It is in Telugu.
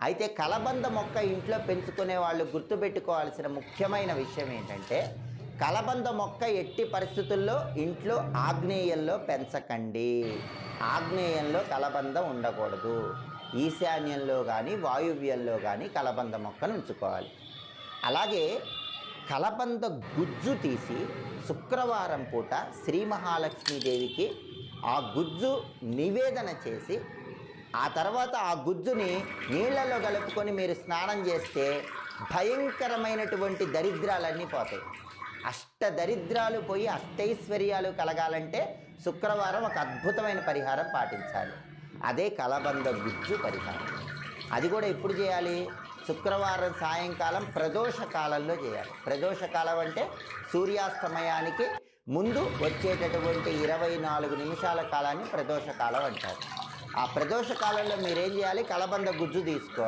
అయితే కలబంద మొక్క ఇంట్లో పెంచుకునే వాళ్ళు గుర్తుపెట్టుకోవాల్సిన ముఖ్యమైన విషయం ఏంటంటే, కలబంద మొక్క ఎట్టి పరిస్థితుల్లో ఇంట్లో ఆగ్నేయంలో పెంచకండి. ఆగ్నేయంలో కలబంద ఉండకూడదు. ఈశాన్యంలో కానీ వాయువ్యంలో కానీ కలబంద మొక్కను ఉంచుకోవాలి. అలాగే కలబంద గుజ్జు తీసి శుక్రవారం పూట శ్రీ మహాలక్ష్మీదేవికి ఆ గుజ్జు నివేదన చేసి, ఆ తర్వాత ఆ గుజ్జుని నీళ్లలో కలుపుకొని మీరు స్నానం చేస్తే భయంకరమైనటువంటి దరిద్రాలన్నీ పోతాయి. అష్టదరిద్రాలు పోయి అష్టైశ్వర్యాలు కలగాలంటే శుక్రవారం ఒక అద్భుతమైన పరిహారం పాటించాలి. అదే కలబంద గుజ్జు పరిహారం. అది కూడా ఎప్పుడు చేయాలి? శుక్రవారం సాయంకాలం ప్రదోష కాలంలో చేయాలి. ప్రదోష కాలం అంటే సూర్యాస్తమయానికి ముందు వచ్చేటటువంటి 24 నిమిషాల కాలాన్ని ప్రదోష కాలం అంటారు. ఆ ప్రదోష కాలంలో మీరేం చేయాలి? కలబంద గుజ్జు తీసుకోవాలి.